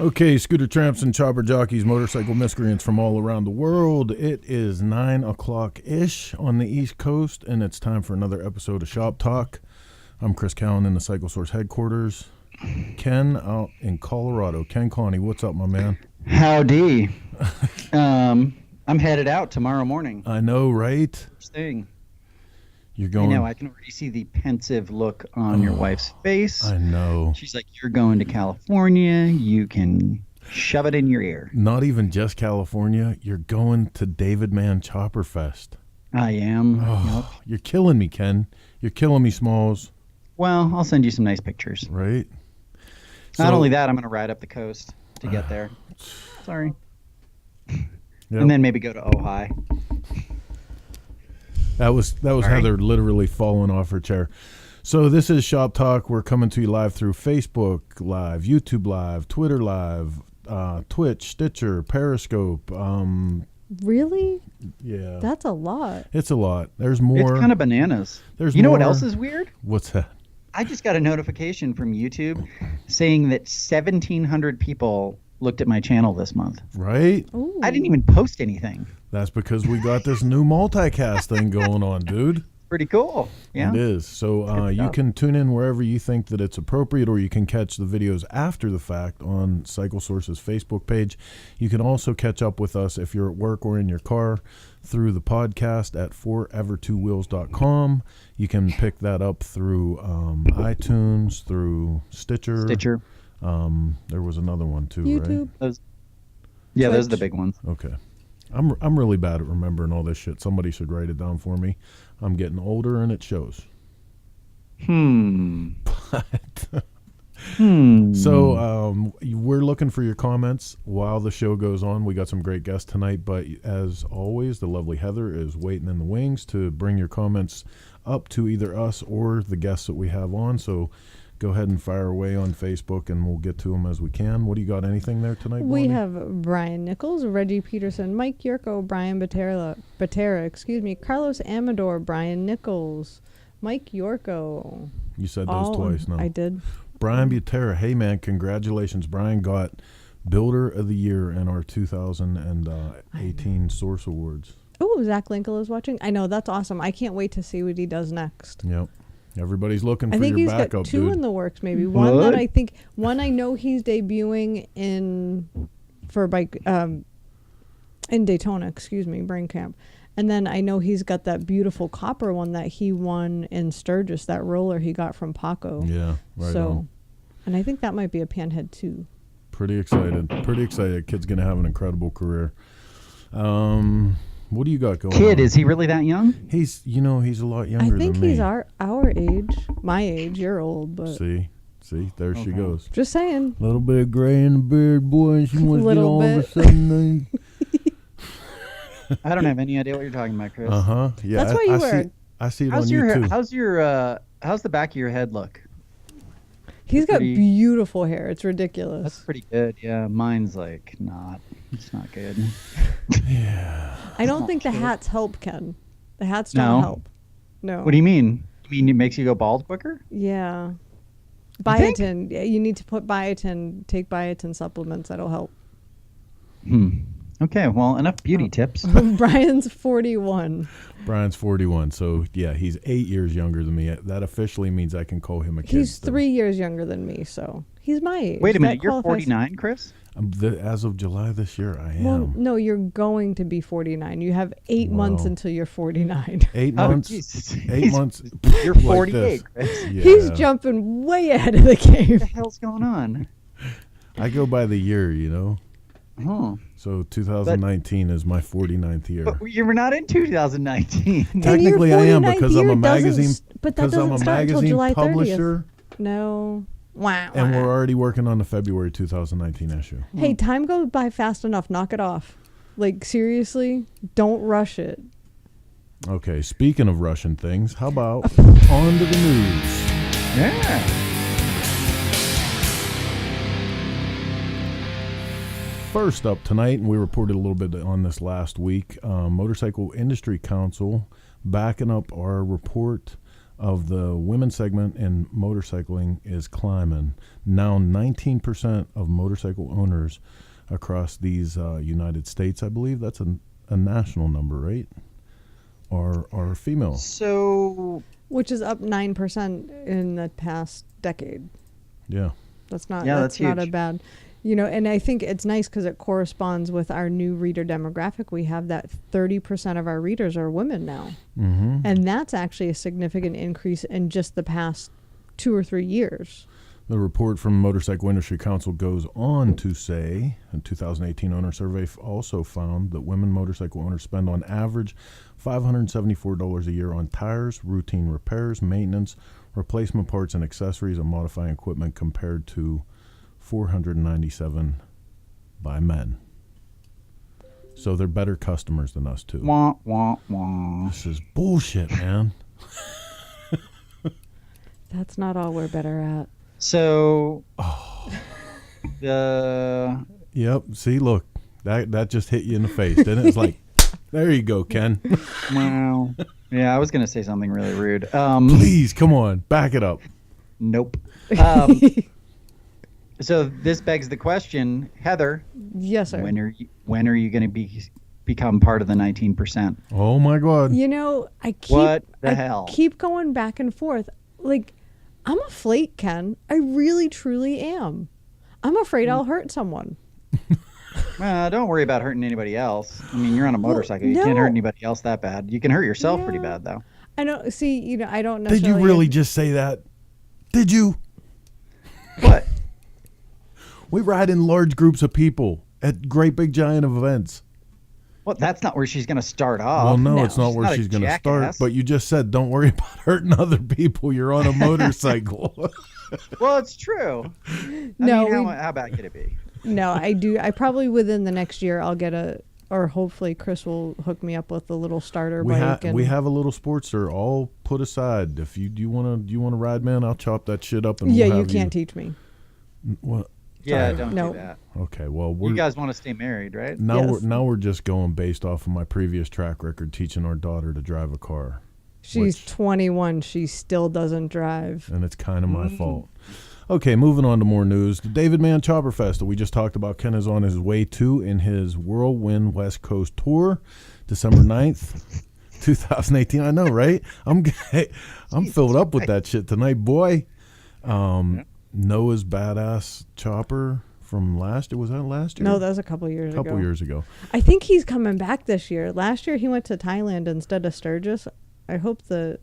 Okay, scooter tramps and chopper jockeys, motorcycle miscreants from all around the world. It is 9 o'clock-ish on the East Coast, and it's time for another episode of Shop Talk. I'm Chris Cowan in the Cycle Source headquarters. Ken out in Colorado. Ken Connie, what's up, my man? Howdy. I'm headed out tomorrow morning. I know, right? First thing. You're going. I know, I can already see the pensive look on your wife's face. I know. She's like, you're going to California. You can shove it in your ear. Not even just California. You're going to David Mann Chopperfest. I am. Oh, yep. You're killing me, Ken. You're killing me, Smalls. Well, I'll send you some nice pictures. Right? Not only that, I'm going to ride up the coast to get there. Sorry. Yep. And then maybe go to Ojai. That was Heather literally falling off her chair. So this is Shop Talk. We're coming to you live through Facebook Live, YouTube Live, Twitter Live, Twitch, Stitcher, Periscope. Really? Yeah. That's a lot. It's a lot. There's more. It's kind of bananas. There's you know more. what else is weird? What's that? I just got a notification from YouTube saying that 1,700 people looked at my channel this month. Right? Ooh. I didn't even post anything. That's because we got this new multicast thing going on, dude. Pretty cool. Yeah. It is. So you can tune in wherever you think that it's appropriate, or you can catch the videos after the fact on Cycle Source's Facebook page. You can also catch up with us if you're at work or in your car through the podcast at forever2wheels.com. You can pick that up through iTunes, through Stitcher. There was another one too, YouTube. right? Those are the big ones. Okay. I'm really bad at remembering all this shit. Somebody should write it down for me. I'm getting older and it shows. But So we're looking for your comments while the show goes on. We got some great guests tonight, but as always, the lovely Heather is waiting in the wings to bring your comments up to either us or the guests that we have on. So go ahead and fire away on Facebook, and we'll get to them as we can. What do you got? Anything there tonight, We Bonnie? have Brian Nichols, Reggie Peterson, Mike Yurko, Brian Batera, Carlos Amador, Brian Nichols, Mike Yorko. You said those twice now. I did. Brian Butera. Hey, man, congratulations. Brian got Builder of the Year in our 2018 Source Awards. Oh, Zach Linkle is watching. I know, that's awesome. I can't wait to see what he does next. Yep. Everybody's looking for I think your he's backup, got two dude. in the works, maybe. What? One I know he's debuting in Daytona, brain camp. And then I know he's got that beautiful copper one that he won in Sturgis, that roller he got from Paco. Yeah, right on. And I think that might be a Panhead too. Pretty excited. Kid's going to have an incredible career. What do you got going on? Is he really that young? He's a lot younger than me. I think he's our age, my age. You're old, but See, there she goes. just saying. Little bit of gray in the beard, boy, and she wants to get Little all of a bit. sudden. I don't have any idea what you're talking about, Chris. Yeah, That's why you wear. I see it How's on your YouTube. how's the back of your head look? He's got pretty- beautiful hair. It's ridiculous. That's pretty good. Yeah, mine's like not. It's not good. Yeah. I don't think the hats help, Ken. The hats No? don't help. No. What do you mean? You mean it makes you go bald quicker? Yeah. think? Biotin. Yeah, you need to put biotin. Take biotin supplements. That'll help. Okay, well, enough beauty tips. Brian's 41. Brian's 41, so yeah, he's 8 years younger than me. That officially means I can call him a kid. He's still. 3 years younger than me, so he's my age. Wait a minute, That you're qualifies- 49, Chris? As of July this year, I am. Well, no, you're going to be 49. You have 8 months Wow. until you're 49. 8 Oh, months. Jesus. 8 months. You're like 48, this. Chris. Yeah. He's jumping way ahead of the game. What the hell's going on? I go by the year, Oh, So 2019 is my 49th year. but you were not in 2019. Technically, I am 49th because I'm year a magazine. doesn't- but that because I'm doesn't a start until magazine July 30th. publisher, No. Wow. and we're already working on the February 2019 issue. Hey, time goes by fast enough. Knock it off. Like, seriously, don't rush it. Okay, speaking of Russian things, how about on to the news? Yeah. First up tonight, and we reported a little bit on this last week, Motorcycle Industry Council backing up our report of the women's segment in motorcycling is climbing. Now 19% of motorcycle owners across these United States, I believe that's a national number, right? Are female. So, which is up 9% in the past decade. Yeah. That's not that's not a huge. bad, and I think it's nice because it corresponds with our new reader demographic. We have that 30% of our readers are women now. Mm-hmm. And that's actually a significant increase in just the past 2 or 3 years. The report from Motorcycle Industry Council goes on to say a 2018 owner survey also found that women motorcycle owners spend on average $574 a year on tires, routine repairs, maintenance, replacement parts and accessories, and modifying equipment compared to $497 by men. So they're better customers than us too. wah, wah, wah. This is bullshit, man. That's not all we're better at. So, Yep. See, look, that just hit you in the face, didn't it? It's like, there you go, Ken. wow. Yeah, I was going to say something really rude. Please, come on, back it up. Nope. So this begs the question, Heather. Yes, sir. When are you going to become part of the 19%? Oh my God. I keep What the hell? keep going back and forth. Like, I'm a flake, Ken. I really, truly am. I'm afraid I'll hurt someone. Don't worry about hurting anybody else. I mean, you're on a motorcycle. You can't no. hurt anybody else that bad. You can hurt yourself pretty Yeah. bad, though. I don't see. I don't Did necessarily. you really just say that? Did you? What? We ride in large groups of people at great big giant events. Well, that's not where she's going to start off. Well, no, no. it's not She's where not a she's going to start. jackass. But you just said, don't worry about hurting other people. You're on a motorcycle. Well, it's true. No, I mean, how bad could it be? No, I do. I probably within the next year I'll get or hopefully Chris will hook me up with a little starter bike. We have a little Sportster all put aside. If you want to ride, man, I'll chop that shit up. And Yeah, we'll you have can't teach me. What? Yeah, Sorry. don't No. do that. Okay, well, You guys want to stay married, right? Yes. we're just going based off of my previous track record teaching our daughter to drive a car. She's 21. She still doesn't drive. And it's kind of my fault. Okay, moving on to more news. The David Mann Chopperfest that we just talked about, Ken is on his way to in his Whirlwind West Coast Tour, December 9th, 2018. I know, right? I'm filled up with that shit tonight, boy. Noah's badass chopper from last year. Was that last year? No, that was a couple years ago. Years ago. I think he's coming back this year. Last year he went to Thailand instead of Sturgis. I hope the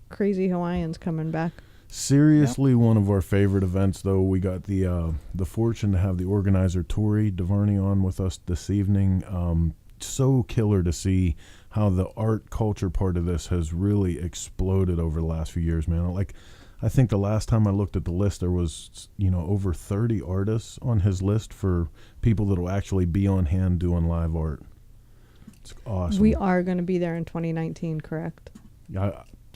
crazy Hawaiian's coming back. Seriously, one of our favorite events, though. We got the fortune to have the organizer, Tory, DuVarney, on with us this evening. So killer to see how the art culture part of this has really exploded over the last few years, man. Like, I think the last time I looked at the list, there was, over 30 artists on his list for people that will actually be on hand doing live art. It's awesome. We are going to be there in 2019, correct?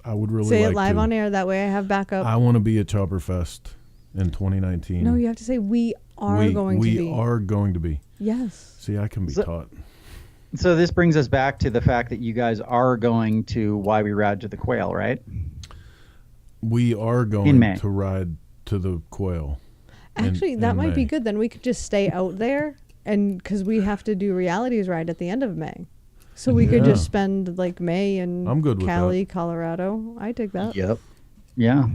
I would really Say like it live to. on air. That way I have backup. I want to be at Chopperfest in 2019. No, you have to say we are going to be. We are going to be. Yes. See, I can be taught. So this brings us back to the fact that you guys are going to Why We Ride to the Quail, right? We are In going May. to ride to the Quail. Actually, that might be good. Then we could just stay out there, and because we have to do Realities Ride at the end of May. So we could just spend like May in I'm good with Cali, Colorado. I dig that. Yep. Yeah.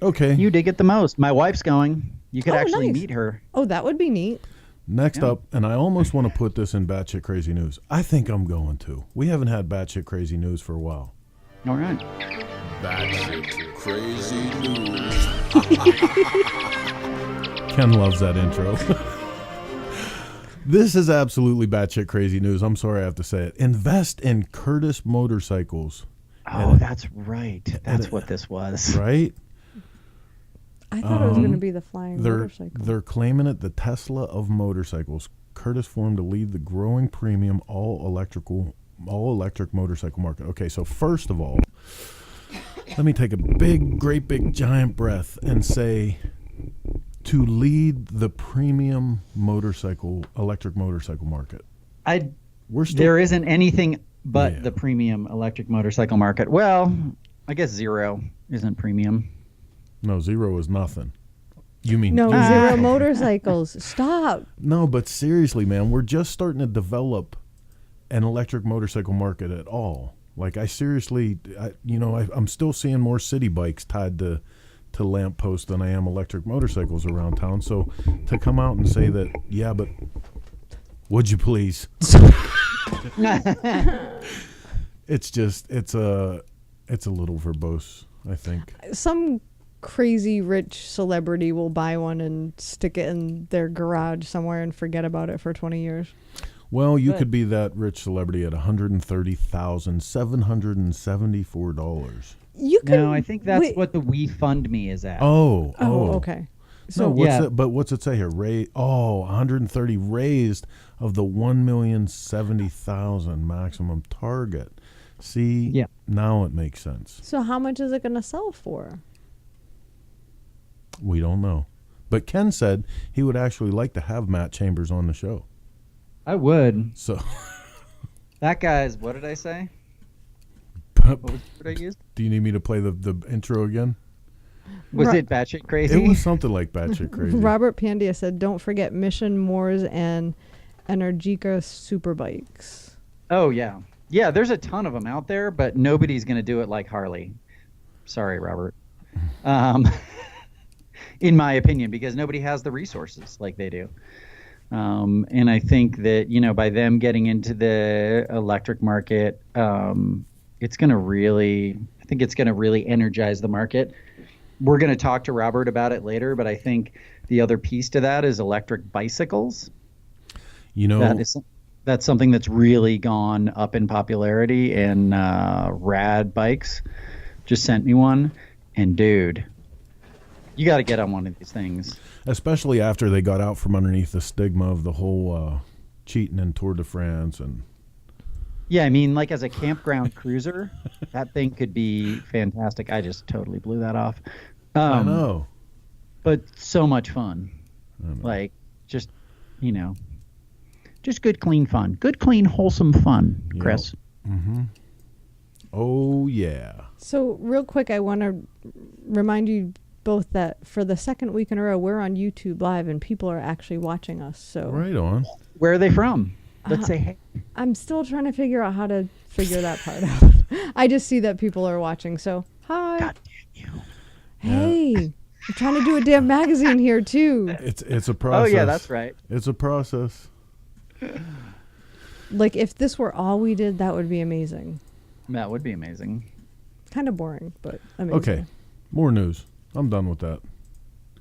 Okay. You dig it the most. My wife's going. You could Oh, actually nice. meet her. Oh, that would be neat. Next up, and I almost want to put this in batshit crazy news. I think I'm going to. We haven't had batshit crazy news for a while. All right. Batshit crazy news. Ken loves that intro. This is absolutely batshit crazy news. I'm sorry I have to say it. Invest in Curtis Motorcycles. Oh, that's right. That's what this was. Right? I thought it was going to be the flying motorcycle. They're claiming it the Tesla of motorcycles. Curtis formed to lead the growing premium all electric motorcycle market. Okay, so first of all, let me take a great big giant breath and say, to lead the premium electric motorcycle market. There isn't anything but Yeah. the premium electric motorcycle market. Well, I guess 0 isn't premium. No, 0 is nothing. You mean No, you- Zero Motorcycles. Stop. No, but seriously, man, we're just starting to develop an electric motorcycle market at all. Like, I'm still seeing more city bikes tied to lampposts than I am electric motorcycles around town. So to come out and say that, yeah, but would you please? It's a little verbose, I think. Some crazy rich celebrity will buy one and stick it in their garage somewhere and forget about it for 20 years. Well, you could be that rich celebrity at $130,774. You can. No, I think that's what the We Fund Me is at. Oh, okay. So what's it say here? 130 raised of the 1,070,000 maximum target. See, now it makes sense. So how much is it going to sell for? We don't know. But Ken said he would actually like to have Matt Chambers on the show. I would. So That guy's, what did I say? What was the word I used? do you need me to play the intro again? Was it batshit crazy? It was something like batshit crazy. Robert Pandia said, don't forget Mission, Moors, and Energica Superbikes. Oh, yeah. Yeah, there's a ton of them out there, but nobody's going to do it like Harley. Sorry, Robert. In my opinion, because nobody has the resources like they do. And I think that, by them getting into the electric market, it's going to really energize the market. We're going to talk to Robert about it later, but I think the other piece to that is electric bicycles. That's something that's really gone up in popularity, and Rad Bikes just sent me one, and dude, you got to get on one of these things. Especially after they got out from underneath the stigma of the whole cheating in Tour de France. And yeah, I mean, like as a campground cruiser, that thing could be fantastic. I just totally blew that off. I know. But so much fun. Like, just good, clean fun. Good, clean, wholesome fun, Chris. Yep. Mm-hmm. Oh, yeah. So real quick, I want to remind you both that for the second week in a row, we're on YouTube Live and people are actually watching us. So right on. Where are they from? Let's say hey. I'm still trying to figure out how to figure that part out. I just see that people are watching. So hi. God damn you. Hey, I'm trying to do a damn magazine here too. It's a process. Oh yeah, that's right. It's a process. Like if this were all we did, that would be amazing. That would be amazing. Kind of boring, but amazing. Okay, more news. I'm done with that.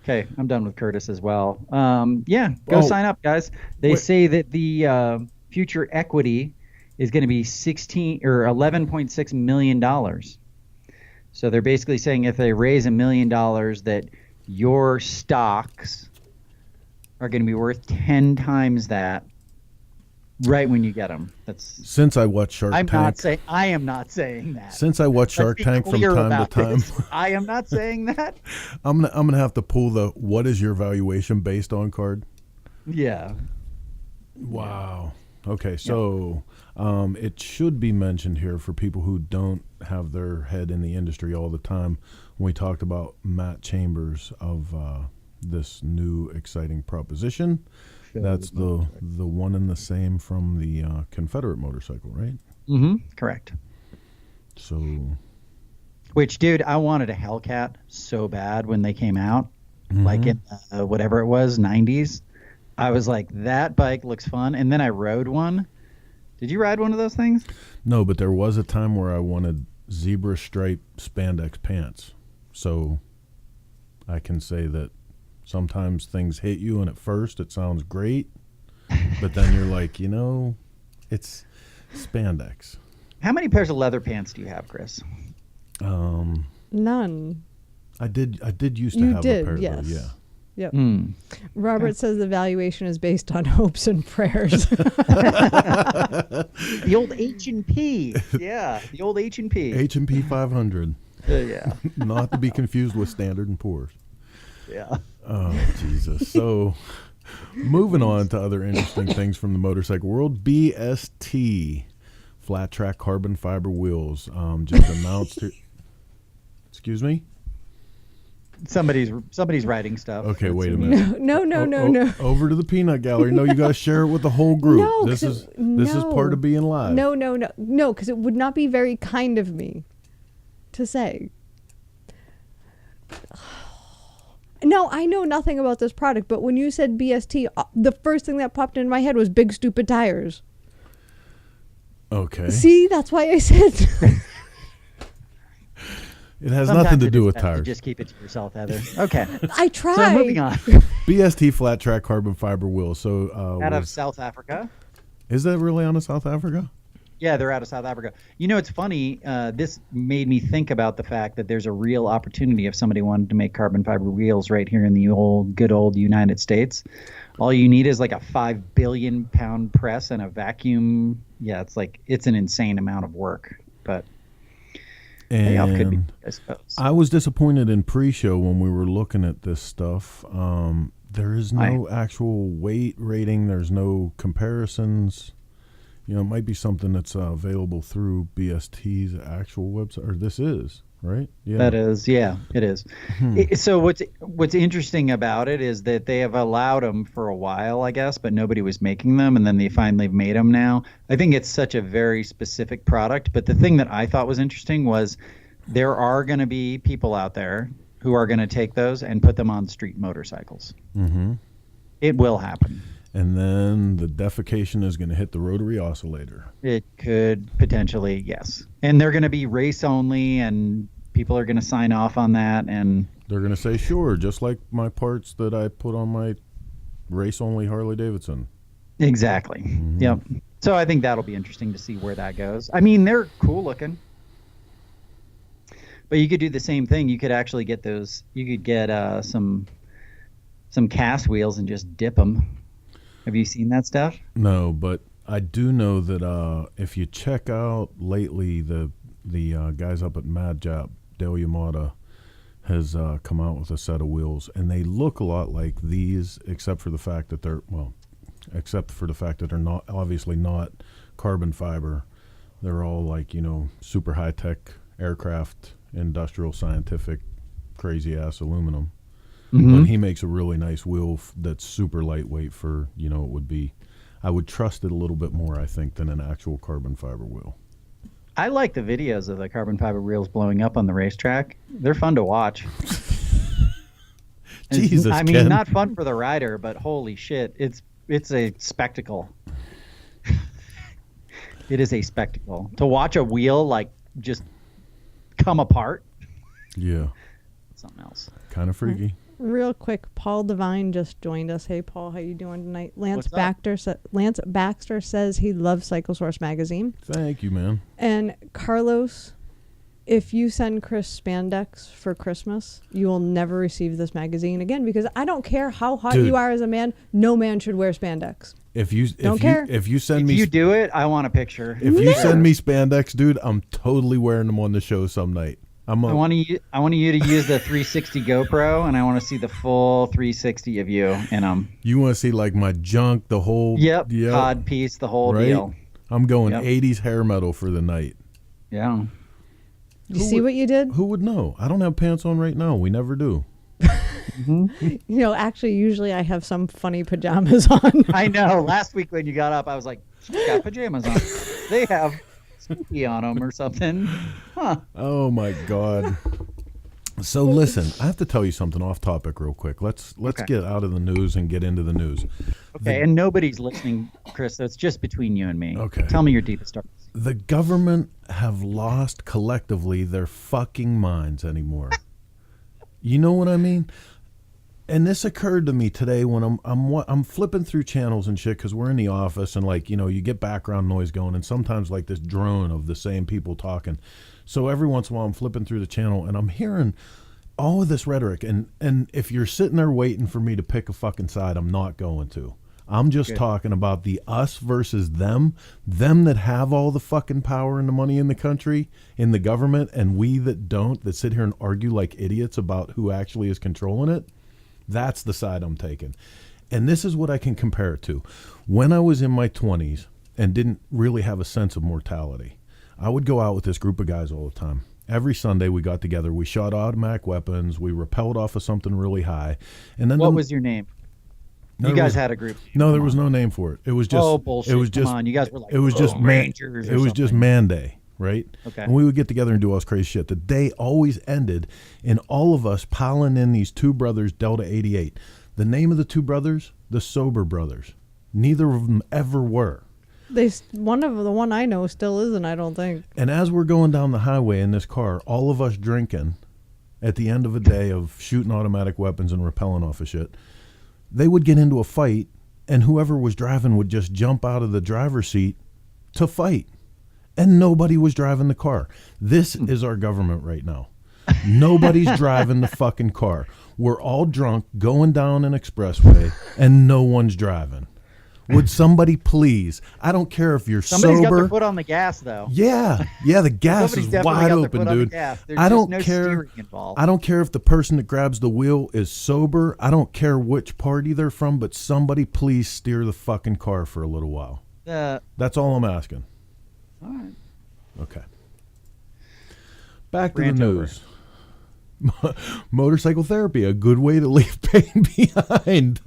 Okay, I'm done with Curtis as well. Go sign up, guys. They say that the future equity is going to be $11.6 million. So they're basically saying if they raise $1 million, that your stocks are going to be worth 10 times that right when you get them. Since I watch Shark Tank. I am not saying that. Since I watch Shark Tank from time to time. I am not saying that. I'm gonna have to pull the what is your valuation based on card. Yeah. Wow. Okay, so it should be mentioned here for people who don't have their head in the industry all the time. When we talked about Matt Chambers of this new exciting proposition. That's the one and the same from the Confederate motorcycle, right? Mm-hmm. Correct. So, which, dude, I wanted a Hellcat so bad when they came out, like in whatever it was, 90s. I was like, that bike looks fun. And then I rode one. Did you ride one of those things? No, but there was a time where I wanted zebra stripe spandex pants. So I can say that sometimes things hit you, and at first it sounds great, but then you're like, it's spandex. How many pairs of leather pants do you have, Chris? None. I did used to have a pair of those, yeah. Yep. Robert says the valuation is based on hopes and prayers. The old H&P. Yeah, the old H&P. H&P 500. Yeah. Not to be confused with Standard & Poor's. Yeah. Oh, Jesus. So, moving on to other interesting things from the motorcycle world, BST, flat track carbon fiber wheels, just announced. Excuse me? Somebody's writing stuff. Okay, wait a minute. No. Over to the peanut gallery. No, you got to share it with the whole group. No, this is part of being live. No, because it would not be very kind of me to say. No, I know nothing about this product, but when you said BST, the first thing that popped into my head was big stupid tires. Okay. See, that's why I said. It has Sometimes nothing to it do is with best to tires. just keep it to yourself, Heather. Okay. I tried. So moving on. BST flat track carbon fiber wheels. So Out of South Africa. is that really out of South Africa? Yeah, they're out of South Africa. You know, it's funny. This made me think about the fact that there's a real opportunity if somebody wanted to make carbon fiber wheels right here in the good old United States. All you need is like a 5 billion pound press and a vacuum. Yeah, it's an insane amount of work, but And could be, I suppose. I was disappointed in pre-show when we were looking at this stuff. There is no actual weight rating. There's no comparisons. You know, it might be something that's available through BST's actual website, or this is, right? Yeah. That is, yeah, it is. So what's interesting about it is that they have allowed them for a while, I guess, but nobody was making them, and then they finally made them now. I think it's such a very specific product, but the thing that I thought was interesting was there are going to be people out there who are going to take those and put them on street motorcycles. Mm-hmm. It will happen. And then the defecation is going to hit the rotary oscillator. It could potentially, yes. And they're going to be race only, and people are going to sign off on that. And They're going to say, sure, just like my parts that I put on my race only Harley Davidson. Exactly. Mm-hmm. Yep. So I think that'll be interesting to see where that goes. I mean, they're cool looking. But you could do the same thing. You could actually get those. You could get some cast wheels and just dip them. Have you seen that stuff? No, but I do know that if you check out lately, the guys up at Mad Jap, Dale Yamada, has come out with a set of wheels, and they look a lot like these, except for the fact that they're not obviously not carbon fiber. They're all like, you know, super high tech aircraft, industrial, scientific, crazy ass aluminum. Mm-hmm. But he makes a really nice wheel that's super lightweight for, you know, it would be, I would trust it a little bit more, I think, than an actual carbon fiber wheel. I like the videos of the carbon fiber wheels blowing up on the racetrack. They're fun to watch. Jesus, I mean, Ken. not fun for the rider, but holy shit, it's a spectacle. It is a spectacle to watch a wheel like just come apart. Yeah. Something else. Kind of freaky. Real quick, Paul Devine just joined us. Hey, Paul, how you doing tonight? Lance What's up? Baxter says he loves Cyclesource magazine. Thank you, man. And Carlos, if you send Chris spandex for Christmas, you will never receive this magazine again, because I don't care how hot Dude. you are as a man. No man should wear spandex. If you send If me you do it, I want a picture. if you send me spandex, dude, I'm totally wearing them on the show some night. I want you to use the 360 GoPro, and I want to see the full 360 of you in them. You want to see like my junk, the whole cod piece, the whole right? deal. I'm going 80s hair metal for the night. Yeah. You see what you did? Who would know? I don't have pants on right now. We never do. You know, actually, usually I have some funny pajamas on. I know. Last week when you got up, I was like, she's got pajamas on. They have spooky on them or something. Huh. Oh my God. So listen, I have to tell you something off topic real quick. Let's get out of the news and get into the news. Okay, and nobody's listening, Chris, so it's just between you and me. Okay. Tell me your deepest dark. The government have lost collectively their fucking minds anymore. You know what I mean? And this occurred to me today when I'm flipping through channels and shit, because we're in the office and, like, you know, you get background noise going and sometimes like this drone of the same people talking. So every once in a while I'm flipping through the channel and I'm hearing all of this rhetoric. And if you're sitting there waiting for me to pick a fucking side, I'm not going to. I'm just talking about the us versus them that have all the fucking power and the money in the country, in the government, and we that don't, that sit here and argue like idiots about who actually is controlling it. That's the side I'm taking. And this is what I can compare it to. When I was in my 20s and didn't really have a sense of mortality, I would go out with this group of guys all the time. Every Sunday we got together. We shot automatic weapons. We rappelled off of something really high. And then what was your name? You guys had a group. No, there was no name for it. It was just bullshit. It was just Come on. You guys were like it was just Rangers. It was just Man Day, right? Okay. And we would get together and do all this crazy shit. The day always ended in all of us piling in these two brothers, Delta 88. The name of the two brothers, the Sober Brothers. Neither of them ever were. The one I know still isn't, I don't think. And as we're going down the highway in this car, all of us drinking at the end of a day of shooting automatic weapons and rappelling off of shit, they would get into a fight, and whoever was driving would just jump out of the driver's seat to fight. And nobody was driving the car. This is our government right now. Nobody's driving the fucking car. We're all drunk going down an expressway, and no one's driving. Would somebody please? I don't care if you're Somebody's sober. got their foot on the gas, though. Yeah, the gas is wide open, dude. I don't care. I don't care if the person that grabs the wheel is sober. I don't care which party they're from, but somebody please steer the fucking car for a little while. That's all I'm asking. All right. Okay. Back to the news. Motorcycle therapy, a good way to leave pain behind.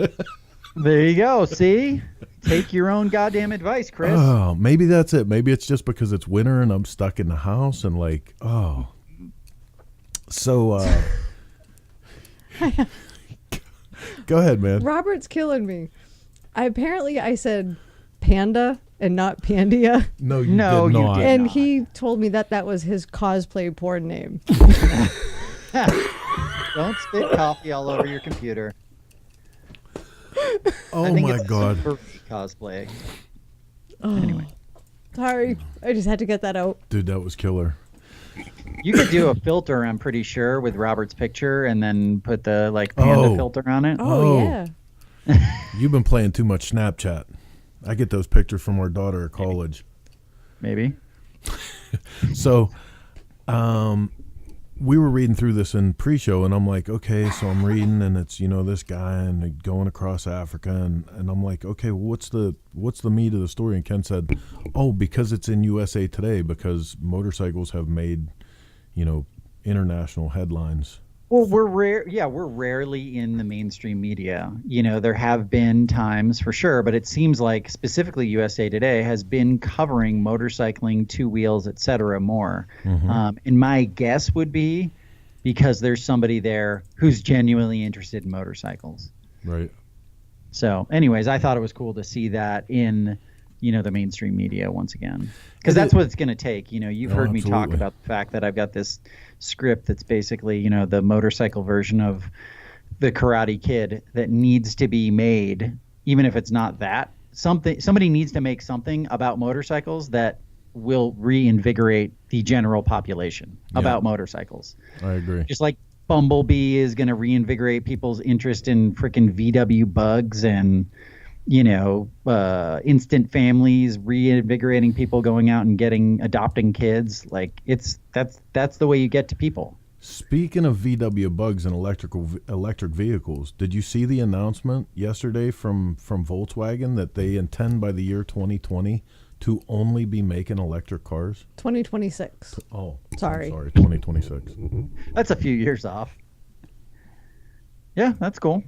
There you go. See? Take your own goddamn advice, Chris. Oh, maybe that's it. Maybe it's just because it's winter and I'm stuck in the house and like, oh. So, go ahead, man. Robert's killing me. I said Panda and not Pandia. No, you did not. And he told me that was his cosplay porn name. Don't spit coffee all over your computer. Oh my God. Cosplay. Oh, anyway. Sorry. I just had to get that out. Dude, that was killer. You could do a filter, I'm pretty sure, with Robert's picture and then put the Panda filter on it. Oh, yeah. You've been playing too much Snapchat. I get those pictures from our daughter at college. Maybe. So, we were reading through this in pre-show, and I'm like, okay, so I'm reading, and it's this guy and going across Africa, and I'm like, okay, what's the meat of the story? And Ken said, oh, because it's in USA Today, because motorcycles have made international headlines. Well, we're rarely in the mainstream media. There have been times for sure, but it seems like specifically USA Today has been covering motorcycling, two wheels, etc. more. Mm-hmm. And my guess would be because there's somebody there who's genuinely interested in motorcycles. Right. So anyways, I thought it was cool to see that in the mainstream media once again, because that's what it's going to take. You've heard me talk about the fact that I've got this script that's basically the motorcycle version of the Karate Kid that needs to be made, even if it's not that. Somebody needs to make something about motorcycles that will reinvigorate the general population about motorcycles. I agree. Just like Bumblebee is going to reinvigorate people's interest in freaking VW bugs, and instant families, reinvigorating people going out and adopting kids. Like that's the way you get to people. Speaking of VW bugs and electric vehicles, did you see the announcement yesterday from Volkswagen that they intend by the year 2020 to only be making electric cars? 2026. Oh, sorry, 2026. That's a few years off. Yeah, that's cool.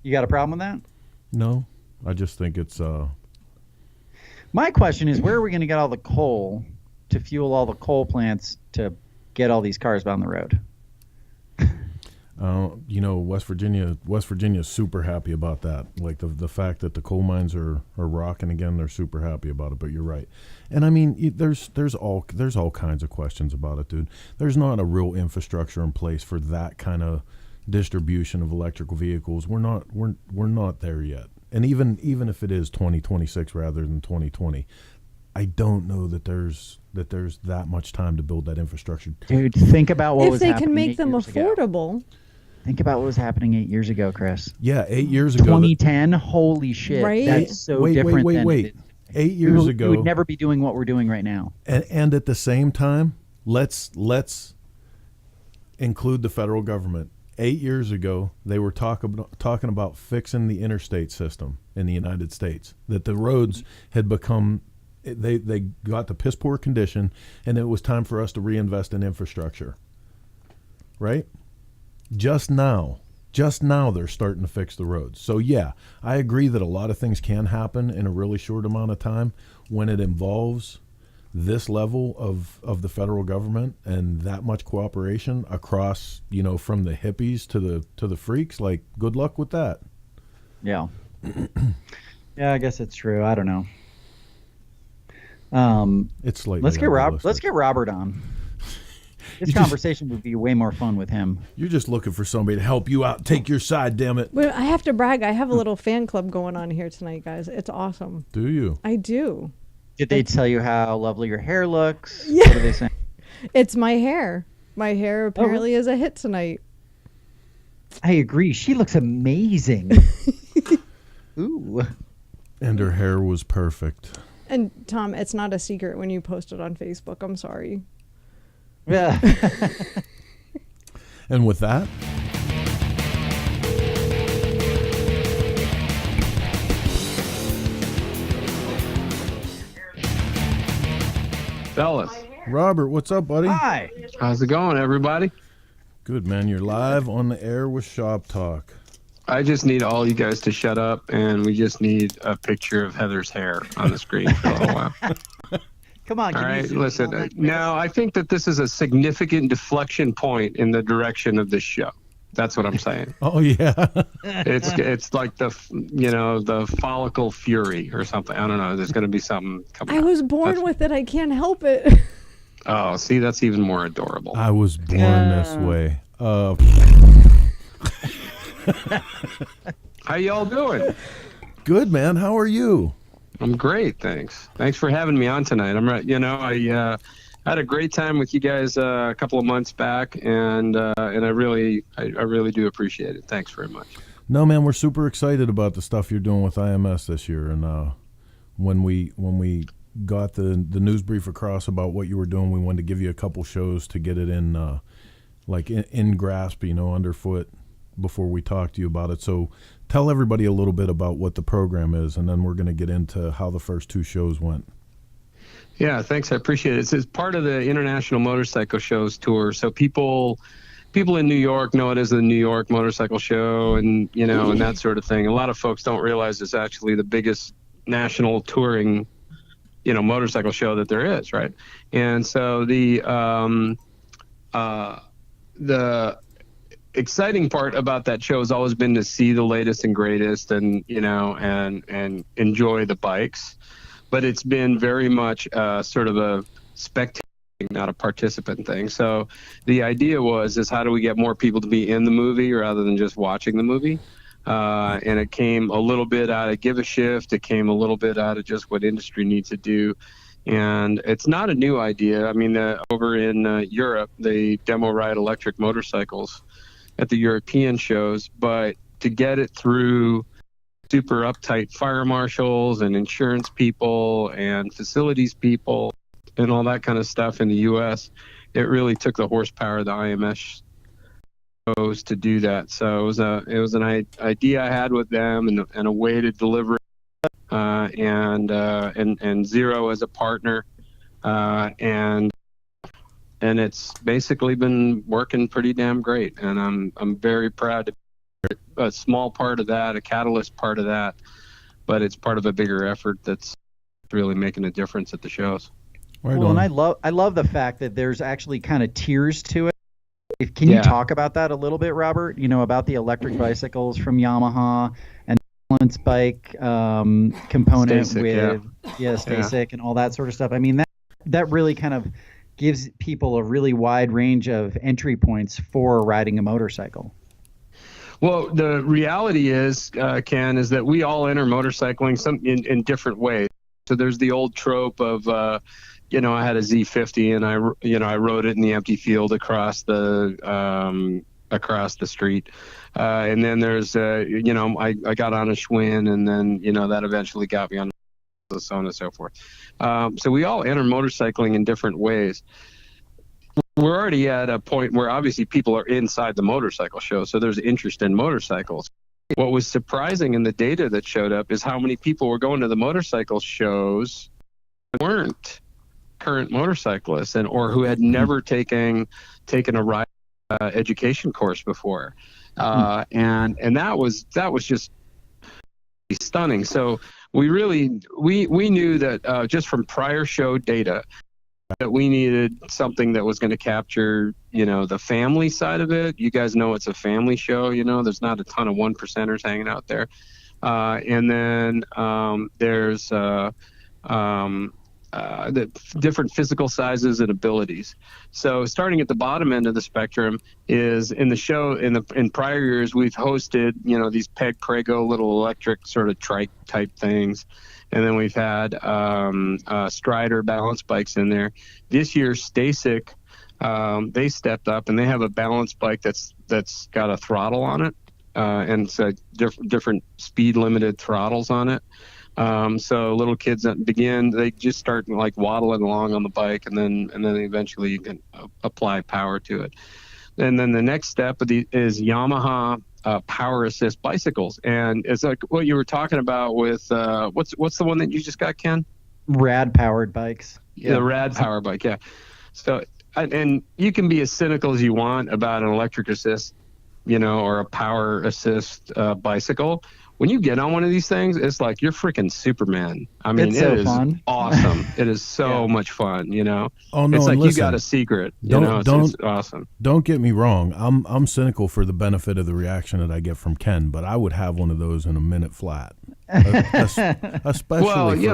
You got a problem with that? No, I just think it's. My question is, where are we going to get all the coal to fuel all the coal plants to get all these cars down the road? West Virginia is super happy about that. Like the fact that the coal mines are rocking again, they're super happy about it. But you're right, and I mean, there's all kinds of questions about it, dude. There's not a real infrastructure in place for that kind of distribution of electrical vehicles. We're not there yet. And even if it is 2026 rather than 2020, I don't know that there's that much time to build that infrastructure. Dude, think about what was happening. If they can make them affordable. Think about what was happening 8 years ago, Chris. Yeah, 8 years ago. 2010, holy shit. Right? That's so different. Wait. 8 years ago. We would never be doing what we're doing right now. And at the same time, let's include the federal government. 8 years ago, they were talking about fixing the interstate system in the United States, that the roads had become They got to piss poor condition, and it was time for us to reinvest in infrastructure. Right? Just now they're starting to fix the roads. So yeah, I agree that a lot of things can happen in a really short amount of time when it involves this level of the federal government and that much cooperation across, from the hippies to the freaks. Like, good luck with that. Yeah. Yeah, I guess it's true. I don't know. It's slightly let's get unrealistic. Robert on. This conversation would be way more fun with him. You're just looking for somebody to help you out. Take your side, damn it. Well, I have to brag. I have a little fan club going on here tonight, guys. It's awesome. Do you? I do. Did they tell you how lovely your hair looks? Yeah. What are they saying? It's my hair. My hair apparently is a hit tonight. I agree. She looks amazing. Ooh. And her hair was perfect. And Tom, it's not a secret when you post it on Facebook. I'm sorry. Yeah. And with that, Fellas, Robert, what's up, buddy? Hi. how's it going, everybody? Good, man. You're live on the air with ShopTalk. I just need all you guys to shut up, and we just need a picture of Heather's hair on the screen for a little while. Come on. All can you right, zoom listen. in on that? Now, I think that this is a significant deflection point in the direction of this show. That's what I'm saying. Oh, yeah. It's like the follicle fury or something. I don't know. There's going to be something coming. I up. was born That's- with it. I can't help it. Oh, see, that's even more adorable. I was born this way. How y'all doing? Good, man. How are you? I'm great, thanks. Thanks for having me on tonight. I'm right. I had a great time with you guys a couple of months back, and I really do appreciate it. Thanks very much. No, man, we're super excited about the stuff you're doing with IMS this year. And when we got the news brief across about what you were doing, we wanted to give you a couple shows to get it in in grasp, underfoot, before we talk to you about it. So tell everybody a little bit about what the program is, and then we're going to get into how the first two shows went. Yeah, thanks. I appreciate it. It's part of the International Motorcycle Shows tour. So people in New York know it as the New York Motorcycle Show, and and that sort of thing. A lot of folks don't realize it's actually the biggest national touring motorcycle show that there is, right? And so the exciting part about that show has always been to see the latest and greatest, and and enjoy the bikes. But it's been very much sort of a spectator, not a participant thing. So the idea is how do we get more people to be in the movie rather than just watching the movie? And it came a little bit out of Give a Shift. It came a little bit out of just what industry needs to do. And it's not a new idea. I mean, over in Europe, they demo ride electric motorcycles at the European shows, but to get it through super uptight fire marshals and insurance people and facilities people and all that kind of stuff in the U.S., it really took the horsepower of the IMS shows to do that. So it was an idea I had with them, and a way to deliver it, and Zero as a partner, and it's basically been working pretty damn great, and I'm very proud to be a small part of that, a catalyst part of that, but it's part of a bigger effort that's really making a difference at the shows. Right Well, on. and I love the fact that there's actually kind of tiers to it. Can you talk about that a little bit, Robert? About the electric bicycles from Yamaha and the balance bike component Stasic, with Stasic and all that sort of stuff. I mean, that really kind of gives people a really wide range of entry points for riding a motorcycle. Well, the reality is, Ken, is that we all enter motorcycling in different ways. So there's the old trope of, I had a Z50 and I rode it in the empty field across the street. And then there's, I got on a Schwinn, and then, that eventually got me on so on and so forth. So we all enter motorcycling in different ways. We're already at a point where obviously people are inside the motorcycle show, so there's interest in motorcycles. What was surprising in the data that showed up is how many people were going to the motorcycle shows weren't current motorcyclists or who had never taken a ride education course before, and that was just stunning. So we knew that just from prior show data that we needed something that was going to capture, the family side of it. You guys know it's a family show. There's not a ton of 1%ers hanging out there. And then there's the different physical sizes and abilities. So starting at the bottom end of the spectrum is in the show. In prior years, we've hosted these Peg Prego little electric sort of trike type things, and then we've had Strider balance bikes in there. This year, Stasic, they stepped up and they have a balance bike that's got a throttle on it, and so different speed limited throttles on it. So little kids that begin, they just start like waddling along on the bike, and then eventually you can apply power to it. And then the next step is Yamaha power assist bicycles, and it's like what you were talking about with what's the one that you just got, Ken? Rad powered bikes. Yeah, the Rad power bike. Yeah. So and you can be as cynical as you want about an electric assist, or a power assist bicycle. When you get on one of these things, it's like you're freaking Superman. I mean, it's so it is fun. Awesome. It is so much fun, Oh, no, it's like listen, you got a secret. It's awesome. Don't get me wrong. I'm cynical for the benefit of the reaction that I get from Ken, but I would have one of those in a minute flat, especially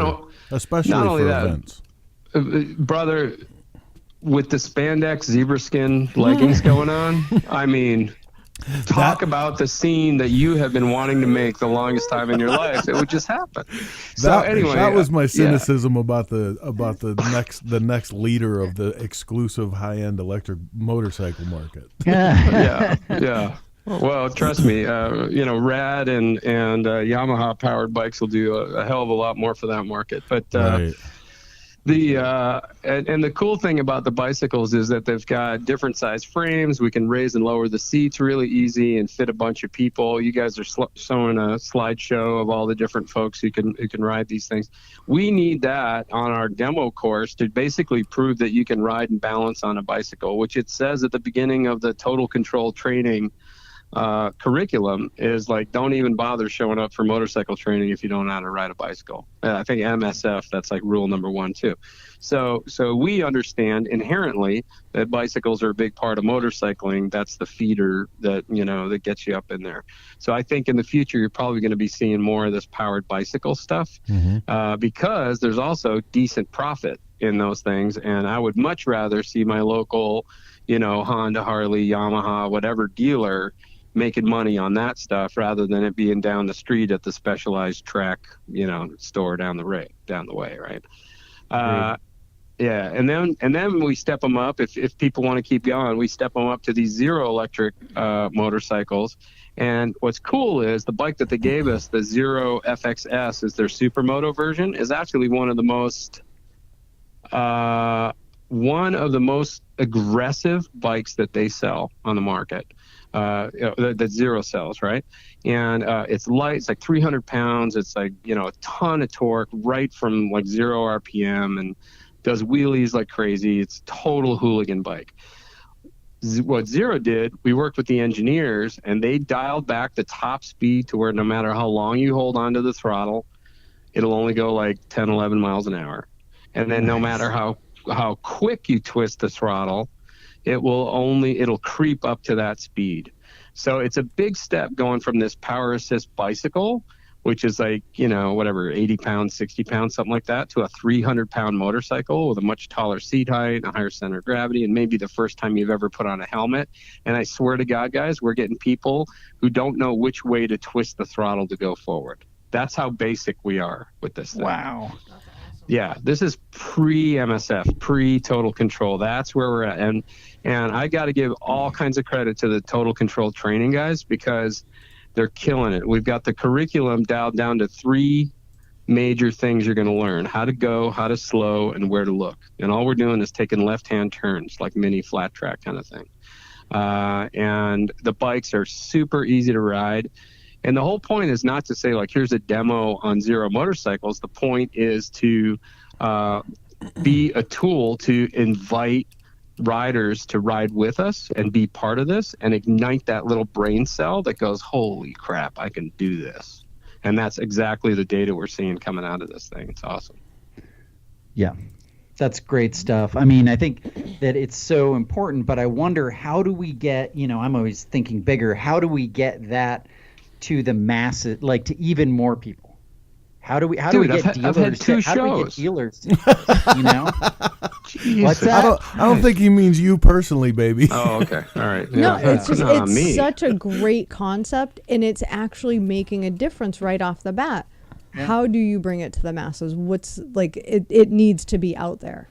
especially not only for that, events. Brother, with the spandex zebra skin leggings going on, I mean, talk about the scene that you have been wanting to make the longest time in your life. It would just happen. So anyway, that was my cynicism about the next leader of the exclusive high-end electric motorcycle market. Yeah. Well, trust me, Rad and Yamaha powered bikes will do a hell of a lot more for that market. But right. The cool thing about the bicycles is that they've got different size frames. We can raise and lower the seats really easy and fit a bunch of people. You guys are showing a slideshow of all the different folks who can ride these things. We need that on our demo course to basically prove that you can ride and balance on a bicycle, which it says at the beginning of the total control training curriculum is like, don't even bother showing up for motorcycle training if you don't know how to ride a bicycle. I think MSF, that's like rule number 1 too. So we understand inherently that bicycles are a big part of motorcycling. That's the feeder that gets you up in there. So I think in the future you're probably going to be seeing more of this powered bicycle stuff, because there's also decent profit in those things, and I would much rather see my local Honda, Harley, Yamaha, whatever dealer making money on that stuff rather than it being down the street at the Specialized Track, store down the way, right? Yeah, and then we step them up. If people want to keep going, we step them up to these Zero electric motorcycles. And what's cool is the bike that they gave us, the Zero FXS, is their supermoto version, is actually one of the most aggressive bikes that they sell on the market, that Zero sells, right? And it's light. It's like 300 pounds. It's like, a ton of torque right from like 0 RPM and does wheelies like crazy. It's a total hooligan bike. What Zero did, we worked with the engineers and they dialed back the top speed to where no matter how long you hold onto the throttle, it'll only go like 10, 11 miles an hour. And then no matter how quick you twist the throttle, it'll creep up to that speed. So it's a big step going from this power assist bicycle, which is like, 80 pounds, 60 pounds, something like that, to a 300-pound motorcycle with a much taller seat height, a higher center of gravity, and maybe the first time you've ever put on a helmet. And I swear to God, guys, we're getting people who don't know which way to twist the throttle to go forward. That's how basic we are with this thing. Wow. Yeah, this is pre-MSF, pre-total control. That's where we're at. And I got to give all kinds of credit to the total control training guys because they're killing it. We've got the curriculum dialed down to 3 major things you're going to learn: how to go, how to slow, and where to look. And all we're doing is taking left-hand turns, like mini flat track kind of thing. And the bikes are super easy to ride. And the whole point is not to say, like, here's a demo on Zero motorcycles. The point is to be a tool to invite riders to ride with us and be part of this and ignite that little brain cell that goes, holy crap, I can do this. And that's exactly the data we're seeing coming out of this thing. It's awesome. Yeah, that's great stuff. I mean, I think that it's so important, but I wonder, how do we get, I'm always thinking bigger, how do we get that to the masses, like to even more people? How do we get dealers? I've had two how do we get shows. dealers? Jeez. What's that? I don't think he means you personally, baby. Oh, okay. All right. No, Yeah. it's just Not me. it's such a great concept, and it's actually making a difference right off the bat. Yeah. How do you bring it to the masses? What's like it needs to be out there.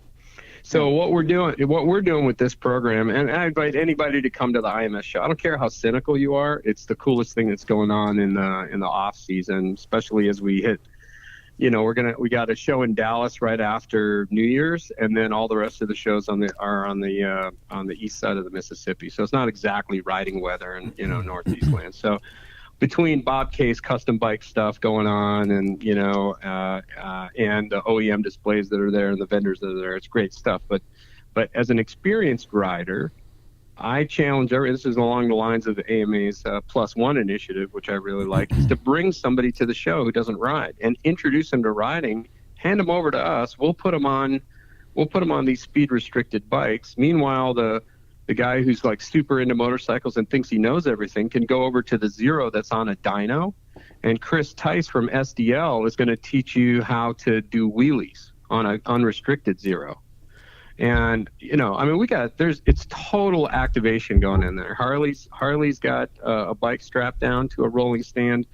So what we're doing with this program, and I invite anybody to come to the IMS show. I don't care how cynical you are. It's the coolest thing that's going on in the off season, especially as we hit. We got a show in Dallas right after New Year's, and then all the rest of the shows are on the east side of the Mississippi. So it's not exactly riding weather in Northeast land. So between Bob K's custom bike stuff going on, and and the OEM displays that are there and the vendors that are there, it's great stuff. But as an experienced rider, I challenge this is along the lines of the AMA's Plus One initiative, which I really like, is to bring somebody to the show who doesn't ride and introduce them to riding, hand them over to us. We'll put them on these speed restricted bikes. Meanwhile, the guy who's like super into motorcycles and thinks he knows everything can go over to the Zero that's on a dyno. And Chris Tice from SDL is going to teach you how to do wheelies on an unrestricted Zero. And it's total activation going in there. Harley's got a bike strapped down to a rolling stand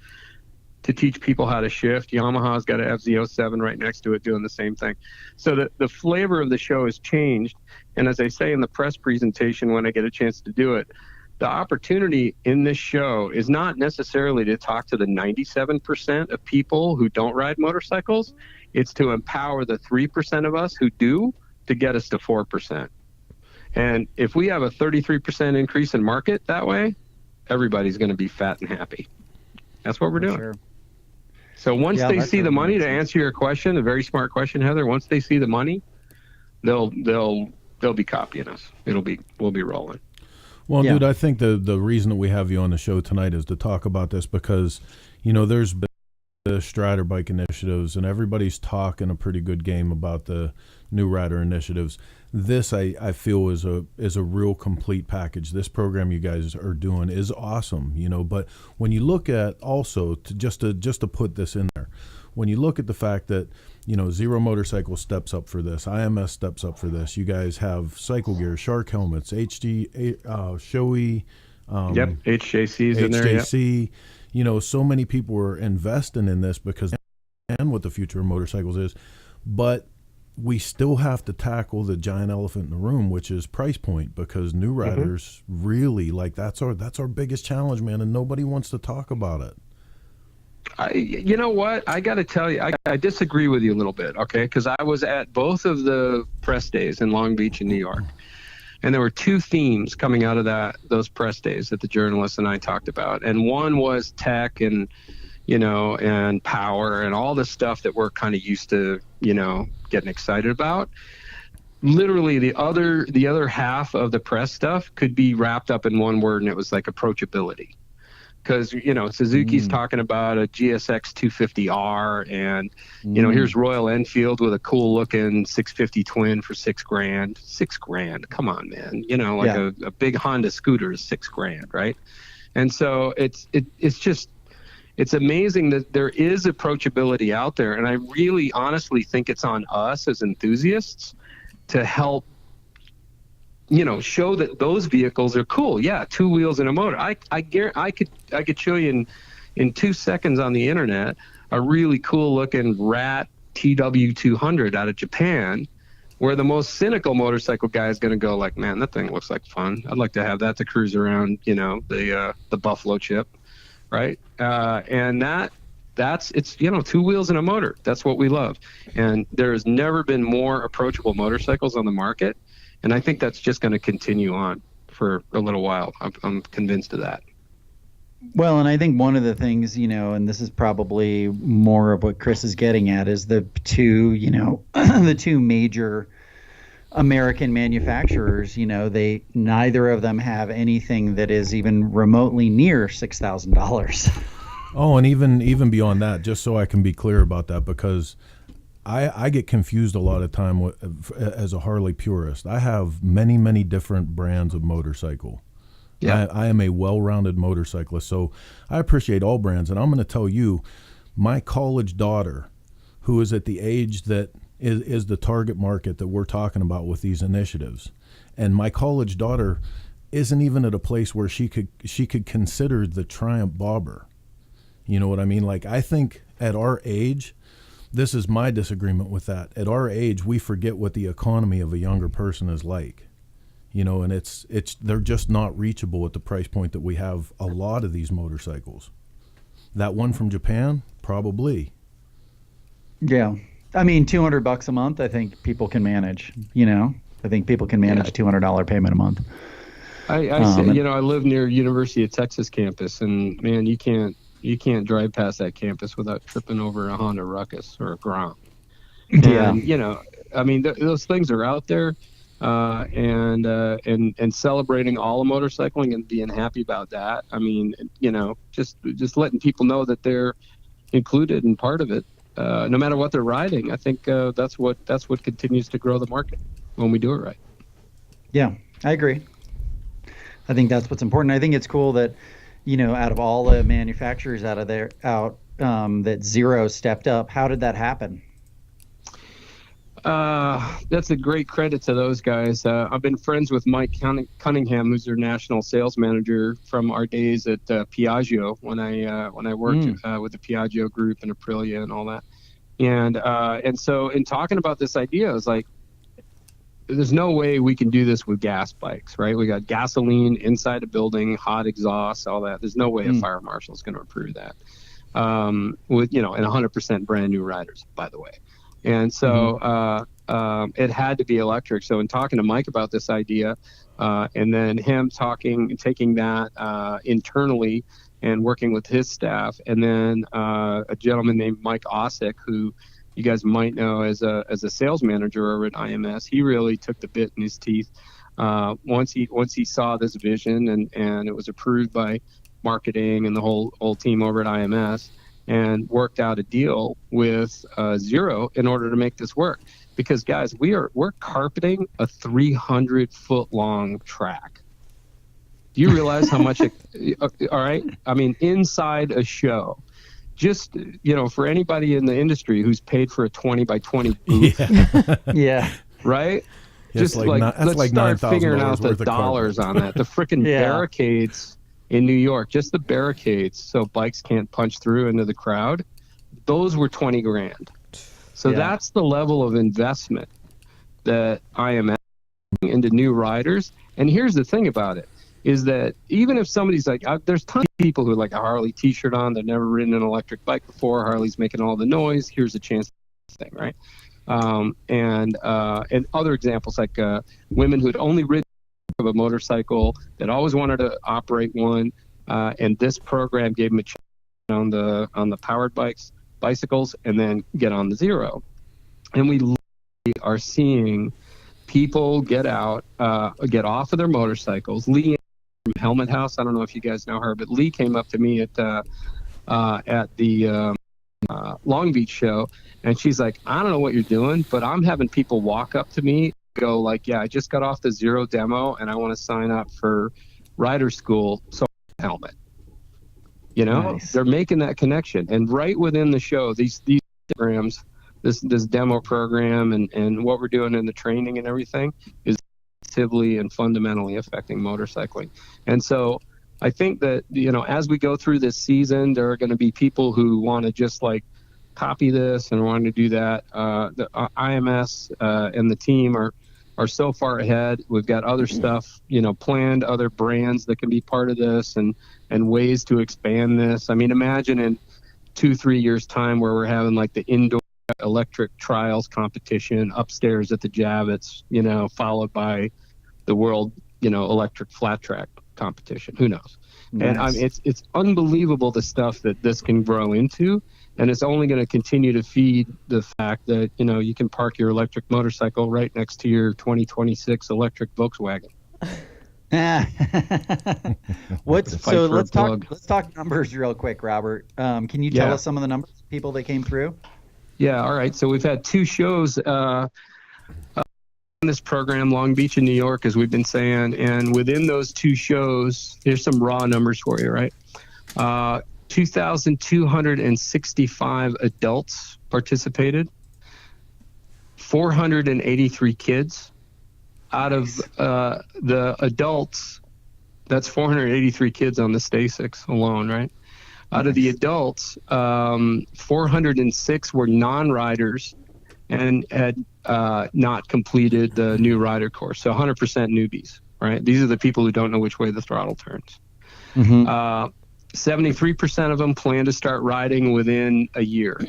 to teach people how to shift. Yamaha's got an FZ07 right next to it doing the same thing. So the flavor of the show has changed. And as I say in the press presentation when I get a chance to do it, the opportunity in this show is not necessarily to talk to the 97% of people who don't ride motorcycles. It's to empower the 3% of us who do, to get us to 4%. And if we have a 33% increase in market that way, everybody's going to be fat and happy. That's what we're doing. Sure. So once they see the money, to answer your question, a very smart question, Heather, once they see the money, they'll be copying us. We'll be rolling. Well, dude, I think the reason that we have you on the show tonight is to talk about this because, there's been the Strider bike initiatives and everybody's talking a pretty good game about the new rider initiatives. This I feel is a real complete package. This program you guys are doing is awesome, but when you look at also just to put this in there, when you look at the fact that Zero Motorcycle steps up for this, IMS steps up for this, you guys have Cycle Gear, Shark helmets, Shoei, HJC's in there. HJC, so many people are investing in this because and what the future of motorcycles is, but we still have to tackle the giant elephant in the room, which is price point, because new riders really that's our biggest challenge, man, and nobody wants to talk about it. You know what? I got to tell you, I disagree with you a little bit, okay? Because I was at both of the press days in Long Beach and New York, and there were two themes coming out of those press days that the journalists and I talked about, and one was tech and and power and all the stuff that we're kind of used to, getting excited about. Literally, the other half of the press stuff could be wrapped up in one word, and it was like approachability. Because Suzuki's talking about a GSX 250R, and here's Royal Enfield with a cool looking 650 twin for $6,000. $6,000, come on, man! A big Honda scooter is $6,000, right? And so it's amazing that there is approachability out there, and I really honestly think it's on us as enthusiasts to help show that those vehicles are cool. Yeah, two wheels and a motor. I could show you in 2 seconds on the internet a really cool looking Rat TW200 out of Japan, where the most cynical motorcycle guy is going to go like, man, that thing looks like fun. I'd like to have that to cruise around, the Buffalo Chip, right? And it's two wheels and a motor. That's what we love. And there's never been more approachable motorcycles on the market. And I think that's just going to continue on for a little while. I'm convinced of that. Well, and I think one of the things, and this is probably more of what Chris is getting at, is the two, the two major American manufacturers, they neither of them have anything that is even remotely near $6,000. Oh, and even beyond that, just so I can be clear about that, because I get confused a lot of time as a Harley purist. I have many, many different brands of motorcycle. Yeah. I am a well-rounded motorcyclist, so I appreciate all brands. And I'm going to tell you, my college daughter, who is at the age that is the target market that we're talking about with these initiatives, and my college daughter isn't even at a place where she could consider the Triumph Bobber. You know what I mean? Like, I think at our age, this is my disagreement with that. At our age, we forget what the economy of a younger person is like. And they're just not reachable at the price point that we have a lot of these motorcycles. That one from Japan, probably. Yeah. I mean, $200 a month, I think people can manage, I think people can manage a $200 payment a month. I say, I live near University of Texas campus, and man, you can't drive past that campus without tripping over a Honda Ruckus or a Grom. Yeah. And, I mean, those things are out there. And celebrating all of motorcycling and being happy about that. I mean, just letting people know that they're included and part of it, no matter what they're riding. I think that's what continues to grow the market when we do it right. Yeah, I agree. I think that's what's important. I think it's cool that, out of all the manufacturers that Zero stepped up. How did that happen? That's a great credit to those guys. I've been friends with Mike Cunningham, who's their national sales manager from our days at Piaggio when I worked with the Piaggio group and Aprilia and all that. And so in talking about this idea, I was like, there's no way we can do this with gas bikes, right? We got gasoline inside a building, hot exhaust, all that. There's no way a fire marshal is going to approve that. With and 100% brand new riders, by the way. And so it had to be electric. So in talking to Mike about this idea, and then him taking that internally and working with his staff, and then a gentleman named Mike Osick, who you guys might know as a sales manager over at IMS, he really took the bit in his teeth once he saw this vision, and it was approved by marketing and the whole team over at IMS. And worked out a deal with Zero in order to make this work. Because guys, we're carpeting a 300-foot long track. Do you realize how much? All right, I mean, inside a show, just for anybody in the industry who's paid for a 20 by 20 booth, yeah, right? Yeah, just let's start figuring out the dollars on that. The freaking barricades in New York, just the barricades so bikes can't punch through into the crowd, those were $20,000. So that's the level of investment that I am into new riders. And here's the thing about it, is that even if somebody's like, there's tons of people who like a Harley t-shirt on, they've never ridden an electric bike before, Harley's making all the noise, here's a chance thing, right? And other examples like women who had only ridden of a motorcycle that always wanted to operate one, and this program gave them a chance on the powered bicycles, and then get on the Zero. And we literally are seeing people get off of their motorcycles. Lee from Helmet House, I don't know if you guys know her, but Lee came up to me at the Long Beach show, and she's like, I don't know what you're doing, but I'm having people walk up to me, go like, yeah, I just got off the Zero demo and I want to sign up for rider school, so helmet. Nice. They're making that connection. And right within the show, these programs, this demo program and what we're doing in the training and everything is positively and fundamentally affecting motorcycling. And so I think that, as we go through this season, there are going to be people who want to just like copy this and want to do that. The IMS and the team are so far ahead. We've got other stuff, planned, other brands that can be part of this and ways to expand this. I mean, imagine in 2-3 years time where we're having like the indoor electric trials competition upstairs at the Javits, followed by the world, electric flat track competition. Who knows? And it's unbelievable the stuff that this can grow into, and it's only going to continue to feed the fact that you can park your electric motorcycle right next to your 2026 electric Volkswagen. Let's talk numbers real quick, Robert. Can you tell us some of the numbers of people that came through? Yeah, all right. So we've had 2 shows on this program, Long Beach and New York, as we've been saying, and within those 2 shows, here's some raw numbers for you, right? 2,265 adults participated, 483 kids. Out of the adults, that's 483 kids on the STACYC alone, right? Out of the adults, 406 were non-riders and had not completed the new rider course. So 100% newbies, right? These are the people who don't know which way the throttle turns. 73% of them plan to start riding within a year.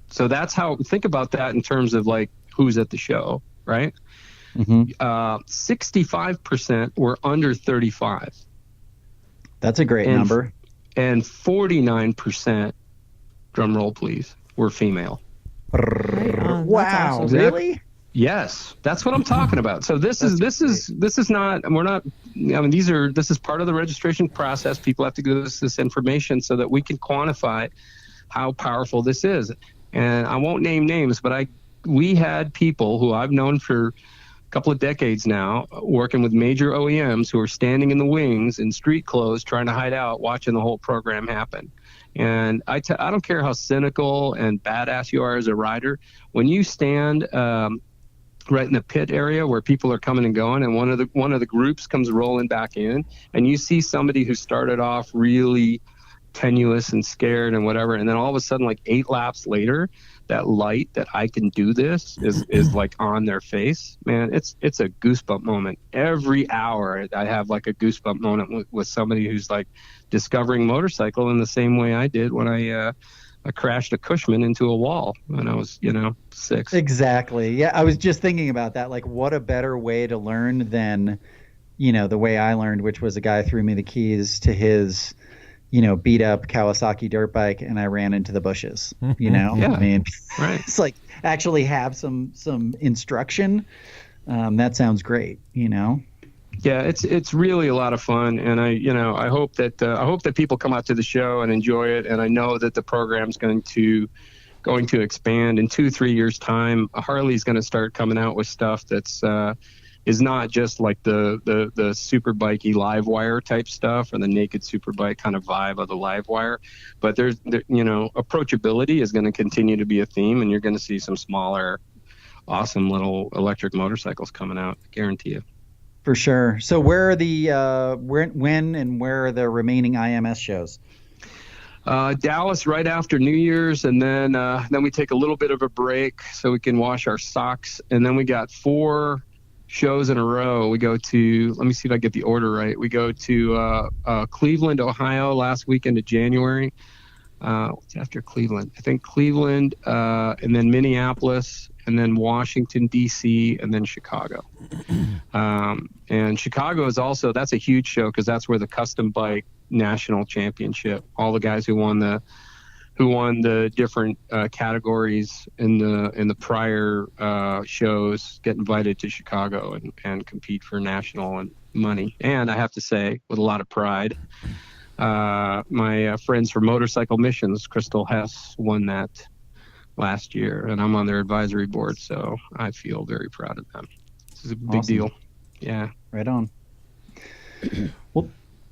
So that's how, think about that in terms of like who's at the show, right? 65% were under 35. That's a great number. And 49%, drum roll please, were female. Wow, awesome. Really? Yes, that's what I'm talking about. So this is not, we're not, I mean, this is part of the registration process. People have to give us this information so that we can quantify how powerful this is. And I won't name names, but we had people who I've known for a couple of decades now working with major OEMs who are standing in the wings in street clothes trying to hide out, watching the whole program happen. And I don't care how cynical and badass you are as a rider, when you stand right in the pit area where people are coming and going, and one of the groups comes rolling back in, and you see somebody who started off really tenuous and scared and whatever, and then all of a sudden, like 8 laps later, that light that I can do this is like on their face. Man, it's a goosebump moment. Every hour I have like a goosebump moment with somebody who's like discovering motorcycle in the same way I did when I crashed a Cushman into a wall when I was 6. Exactly. Yeah, I was just thinking about that. Like, what a better way to learn than the way I learned, which was a guy threw me the keys to his beat up Kawasaki dirt bike, and I ran into the bushes. Yeah. I mean, right. It's like actually have some instruction. That sounds great. Yeah, it's really a lot of fun, and I hope that people come out to the show and enjoy it. And I know that the program's going to expand in 2-3 years time. Harley's going to start coming out with stuff that's is not just like the super bikey live wire type stuff or the naked super bike kind of vibe of the live wire, but there's approachability is going to continue to be a theme, and you're going to see some smaller, awesome little electric motorcycles coming out. I guarantee you. For sure. So where are the when and where are the remaining IMS shows? Dallas right after New Year's, and then we take a little bit of a break so we can wash our socks, and then we got 4 shows in a row. We go to, let me see if I get the order right. We go to Cleveland, Ohio last weekend of January. What's after Cleveland? I think Cleveland, and then Minneapolis, and then Washington, D.C., and then Chicago. And Chicago is also, that's a huge show because that's where the custom bike national championship, all the guys who won the different categories in the prior shows get invited to Chicago and compete for national and money. And I have to say, with a lot of pride, my friends from Motorcycle Missions, Crystal Hess, won that last year, and I'm on their advisory board, so I feel very proud of them. This is a big deal. Yeah. Right on.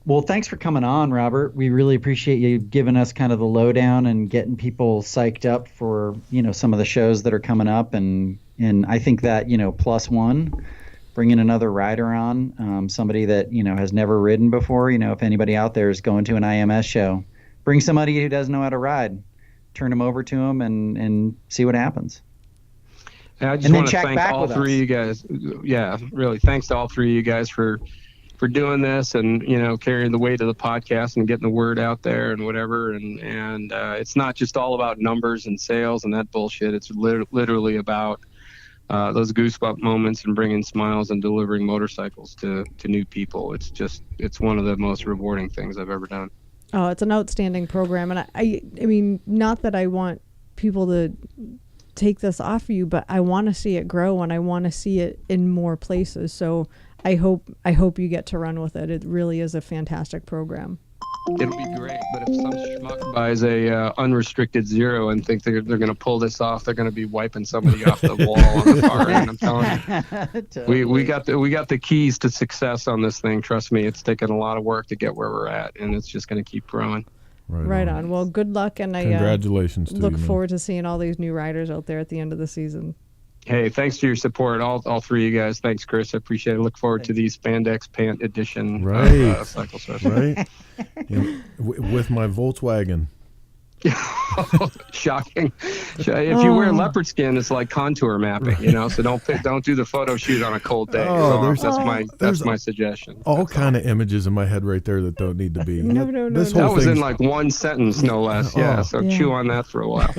Well, thanks for coming on, Robert. We really appreciate you giving us kind of the lowdown and getting people psyched up for, some of the shows that are coming up. And I think that, +1, bringing another rider on, somebody that, has never ridden before, if anybody out there is going to an IMS show, bring somebody who doesn't know how to ride, turn them over to them and see what happens. I just want to thank all 3 of you guys. Yeah, really. Thanks to all 3 of you guys for doing this and, carrying the weight of the podcast and getting the word out there and whatever. And it's not just all about numbers and sales and that bullshit. It's literally about those goosebump moments and bringing smiles and delivering motorcycles to new people. It's one of the most rewarding things I've ever done. Oh, it's an outstanding program. And I mean, not that I want people to take this off of you, but I want to see it grow and I want to see it in more places. So I hope you get to run with it. It really is a fantastic program. It'll be great, but if some schmuck buys a unrestricted zero and think they're going to pull this off, they're going to be wiping somebody off the wall on the far end. I'm telling you, Totally. we got the keys to success on this thing. Trust me, it's taken a lot of work to get where we're at, and it's just going to keep growing. Right on. Well, good luck, and I congratulations to look you, forward to seeing all these new riders out there at the end of the season. Hey, thanks to your support, all three of you guys. Thanks, Chris. I appreciate it. Look forward to these Spandex Pant Edition Cycle Source. Right. With my Volkswagen. Shocking. If you wear leopard skin, it's like contour mapping, So don't do the photo shoot on a cold day. That's my suggestion. All kind of images in my head right there that don't need to be. No. This whole that was in like one sentence, no less. Yeah. Chew on that for a while.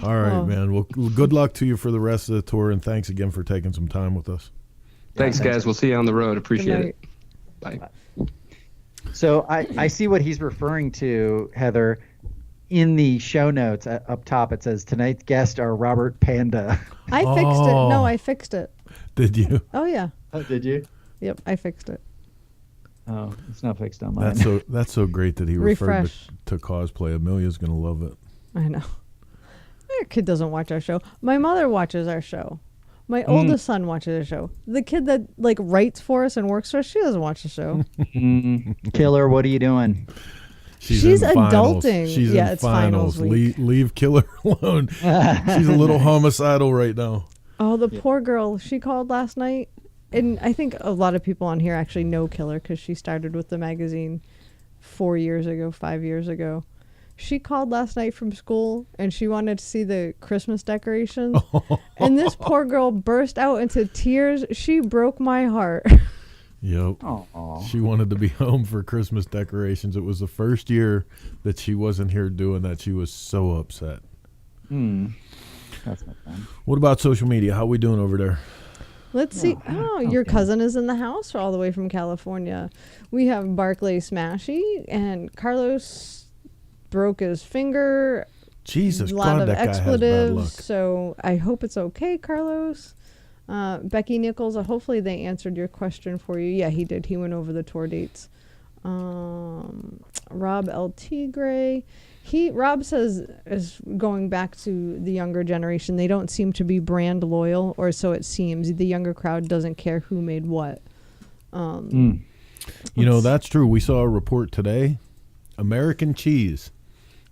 All right, man. Well, good luck to you for the rest of the tour, and thanks again for taking some time with us. Thanks, guys. We'll see you on the road. Appreciate it. Bye. So I see what he's referring to, Heather. In the show notes up top, it says tonight's guests are Robert Panda. I fixed it. No, I fixed it. Did you? Oh yeah. Oh, did you? Yep, I fixed it. Oh, it's not fixed on mine. That's so great that he referred to cosplay. Amelia's gonna love it. I know. Our kid doesn't watch our show. My mother watches our show. My oldest son watches the show. The kid that writes for us and works for us, she doesn't watch the show. Killer, what are you doing? She's adulting. It's finals week. Leave Killer alone. She's a little homicidal right now. Oh, the poor girl. She called last night. And I think a lot of people on here actually know Killer because she started with the magazine 5 years ago. She called last night from school and she wanted to see the Christmas decorations. And this poor girl burst out into tears. She broke my heart. Yep. Aww. She wanted to be home for Christmas decorations. It was the first year that she wasn't here doing that. She was so upset. That's not fun. What about social media? How we doing over there? Let's see. Oh, your cousin is in the house all the way from California. We have Barclay Smashy and Carlos broke his finger. Jesus, a lot of that expletives. Guy has bad luck. So I hope it's okay, Carlos. Becky Nichols, hopefully they answered your question for you. Yeah, he did. He went over the tour dates. Rob L. Tigre. Rob says, is going back to the younger generation, they don't seem to be brand loyal, or so it seems. The younger crowd doesn't care who made what. That's true. We saw a report today. American cheese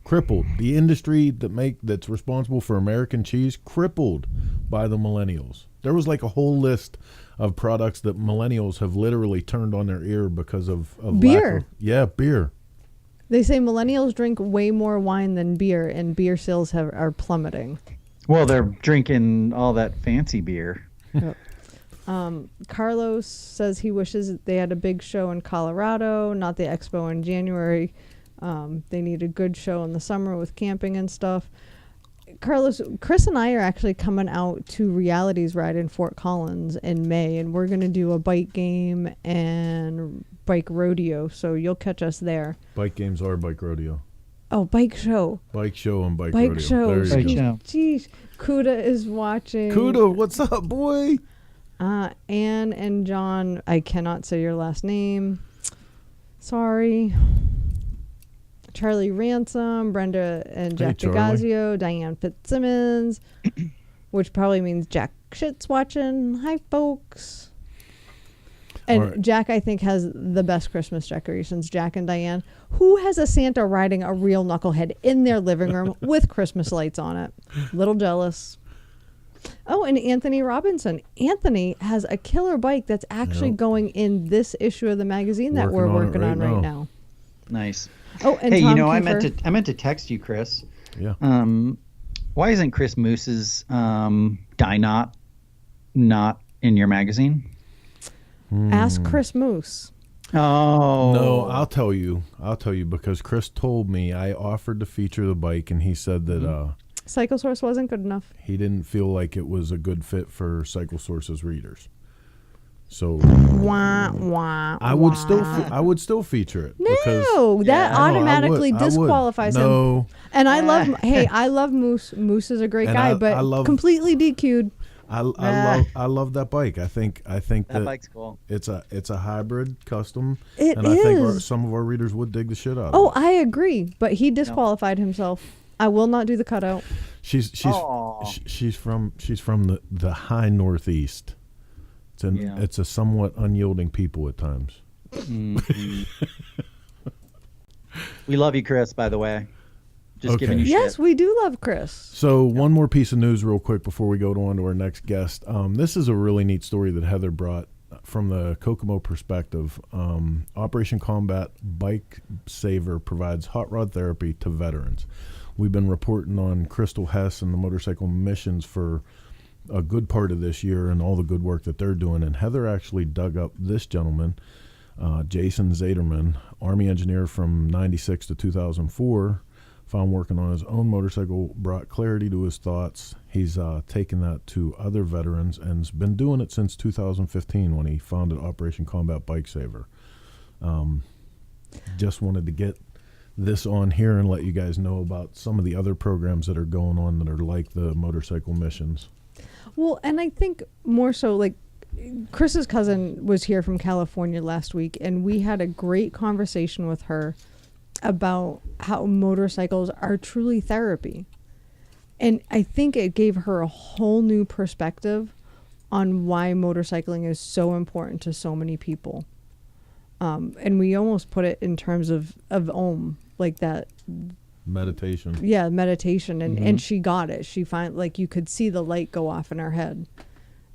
crippled. The industry that's responsible for American cheese crippled by the millennials. There was like a whole list of products that millennials have literally turned on their ear because of beer. Beer. They say millennials drink way more wine than beer, and beer sales are plummeting. Well, they're drinking all that fancy beer. Yep. Carlos says he wishes they had a big show in Colorado, not the expo in January. They need a good show in the summer with camping and stuff. Carlos, Chris and I are actually coming out to Reality's Ride in Fort Collins in May, and we're going to do a bike game and bike rodeo, so you'll catch us there. Bike games are bike rodeo. Oh, bike show. Bike show and bike rodeo. Show. There you go. Jeez. Kuda is watching. Kuda, what's up, boy? Anne and John, I cannot say your last name. Sorry. Charlie Ransom, Brenda and Jack DeGazio, Diane Fitzsimmons, which probably means Jack Shit's watching. Hi, folks. And right. Jack, I think, has the best Christmas decorations. Jack and Diane. Who has a Santa riding a real knucklehead in their living room with Christmas lights on it? Little jealous. Oh, and Anthony Robinson. Anthony has a killer bike that's actually going in this issue of the magazine that we're working on right now. Nice. Oh, and hey, Tom Kiefer. I meant to text you, Chris. Yeah. Why isn't Chris Moose's Die Not in your magazine? Ask Chris Moose. Oh. No, I'll tell you because Chris told me I offered to feature the bike, and he said that CycleSource wasn't good enough. He didn't feel like it was a good fit for CycleSource's readers. So Wah, wah, I would wah. I would still feature it. No, that automatically disqualifies him. No. And I love, hey, I love Moose. Moose is a great And guy, I but love- completely DQ'd. I love that bike. I think that bike's cool. It's a hybrid custom, It and I think is. some of our readers would dig the shit out of Oh, it. I agree, but he disqualified himself. I will not do the cutout. She's from the high northeast. It's a somewhat unyielding people at times. Mm-hmm. We love you, Chris, by the way. Just Okay. giving you Yes, shit. we do love Chris. So one more piece of news real quick before we go on to our next guest. This is a really neat story that Heather brought from the Kokomo perspective. Operation Combat Bike Saver provides hot rod therapy to veterans. We've been reporting on Crystal Hess and the motorcycle missions for a good part of this year and all the good work that they're doing. And Heather actually dug up this gentleman, Jason Zaderman, Army engineer from 96 to 2004, found working on his own motorcycle brought clarity to his thoughts. He's taken that to other veterans and has been doing it since 2015 when he founded Operation Combat Bike Saver. Just wanted to get this on here and let you guys know about some of the other programs that are going on that are like the motorcycle missions. Well, and I think more so, like, Chris's cousin was here from California last week, and we had a great conversation with her about how motorcycles are truly therapy. And I think it gave her a whole new perspective on why motorcycling is so important to so many people. And we almost put it in terms of Om, like that. Meditation. Yeah, meditation. And she got it. She you could see the light go off in her head.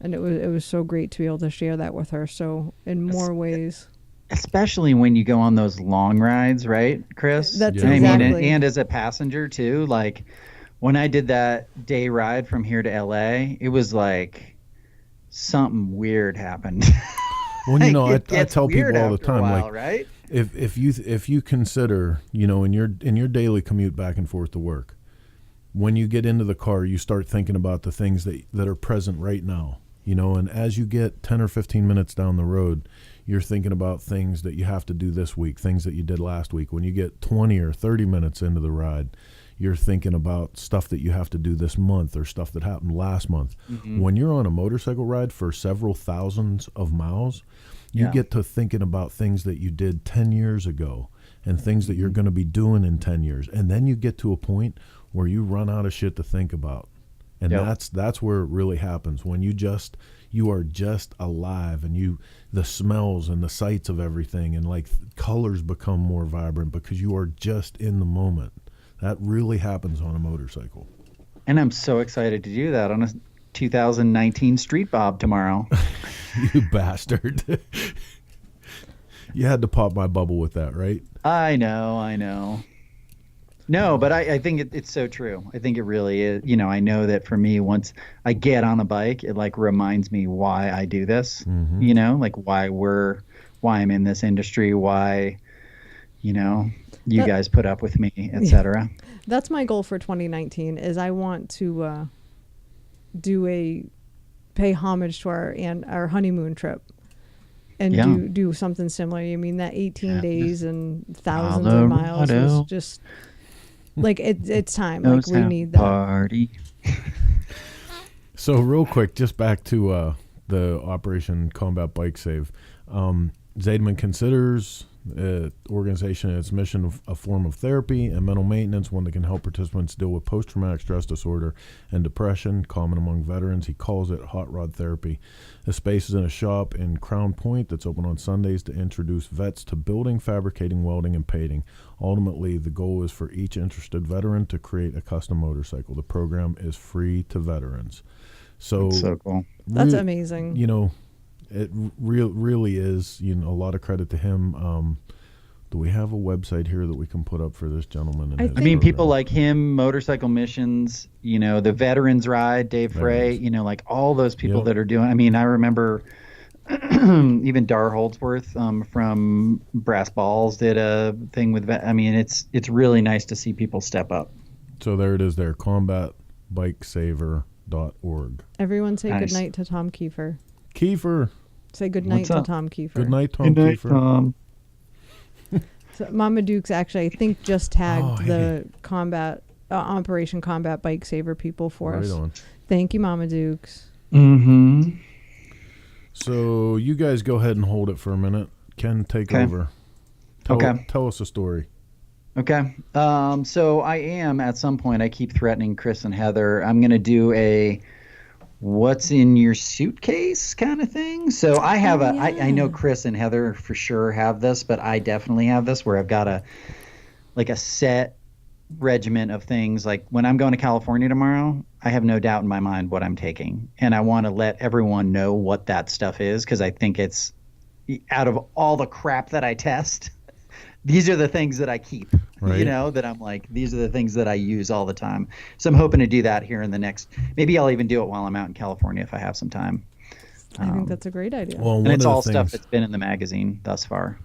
And it was so great to be able to share that with her. So in more ways. Especially when you go on those long rides, right, Chris? That's Yeah. exactly. I mean, and as a passenger too, like when I did that day ride from here to LA, it was like something weird happened. Well, you know, I It gets tell weird people all the after a time, while, like, right? if you consider, you know, in your daily commute back and forth to work, when you get into the car, you start thinking about the things that are present right now, you know, and as you get 10 or 15 minutes down the road, you're thinking about things that you have to do this week, things that you did last week. When you get 20 or 30 minutes into the ride, you're thinking about stuff that you have to do this month or stuff that happened last month. Mm-hmm. When you're on a motorcycle ride for several thousands of miles, you get to thinking about things that you did 10 years ago and things that you're going to be doing in 10 years. And then you get to a point where you run out of shit to think about. And that's where it really happens, when you are just alive, and the smells and the sights of everything, and like colors become more vibrant because you are just in the moment. That really happens on a motorcycle. And I'm so excited to do that on a 2019 Street Bob tomorrow. You bastard. You had to pop my bubble with that, right? I know. No, but I think it's so true. I think it really is. You know, I know that for me, once I get on a bike, it like reminds me why I do this, you know, like why I'm in this industry, why, you know, you guys put up with me, etc. That's my goal for 2019 is I want to pay homage to our honeymoon trip and do something similar. I mean, that 18 days and thousands of miles was just like it's time. Like we need that. Party. So real quick, just back to the Operation Combat Bike Save. Zaidman considers organization and its mission a form of therapy and mental maintenance, one that can help participants deal with post-traumatic stress disorder and depression, common among veterans. He calls it hot rod therapy. The space is in a shop in Crown Point that's open on Sundays to introduce vets to building, fabricating, welding, and painting. Ultimately, the goal is for each interested veteran to create a custom motorcycle. The program is free to veterans. So, that's so cool. That's amazing. You know, it really is, you know, a lot of credit to him. Do we have a website here that we can put up for this gentleman? And I mean, people like him, Motorcycle Missions, you know, the Veterans Ride, Dave Frey, you know, like all those people that are doing. I mean, I remember even Dar Holdsworth from Brass Balls did a thing with. I mean, it's really nice to see people step up. So there it is. There, Combat bikesaver.org. Everyone say Nice. good night to Tom Kiefer. Kiefer. Say good night What's to up? Tom Kiefer. Good night, Tom Good night, Kiefer. Tom. So Mama Dukes actually, I think, just tagged hey. the combat Operation Combat Bike Saver people for Right us. on. Thank you, Mama Dukes. Mm-hmm. So you guys go ahead and hold it for a minute. Ken, take Okay. over. Tell us a story. Okay. So I am, at some point, I keep threatening Chris and Heather, I'm going to do a what's in your suitcase kind of thing. So I have I know Chris and Heather for sure have this, but I definitely have this where I've got a set regiment of things. Like when I'm going to California tomorrow, I have no doubt in my mind what I'm taking. And I want to let everyone know what that stuff is, because I think it's, out of all the crap that I test, these are the things that I keep, Right. that I'm like, these are the things that I use all the time. So I'm hoping to do that here in the next, maybe I'll even do it while I'm out in California if I have some time. I think that's a great idea. Well, And one it's of the all stuff things- that's been in the magazine thus far.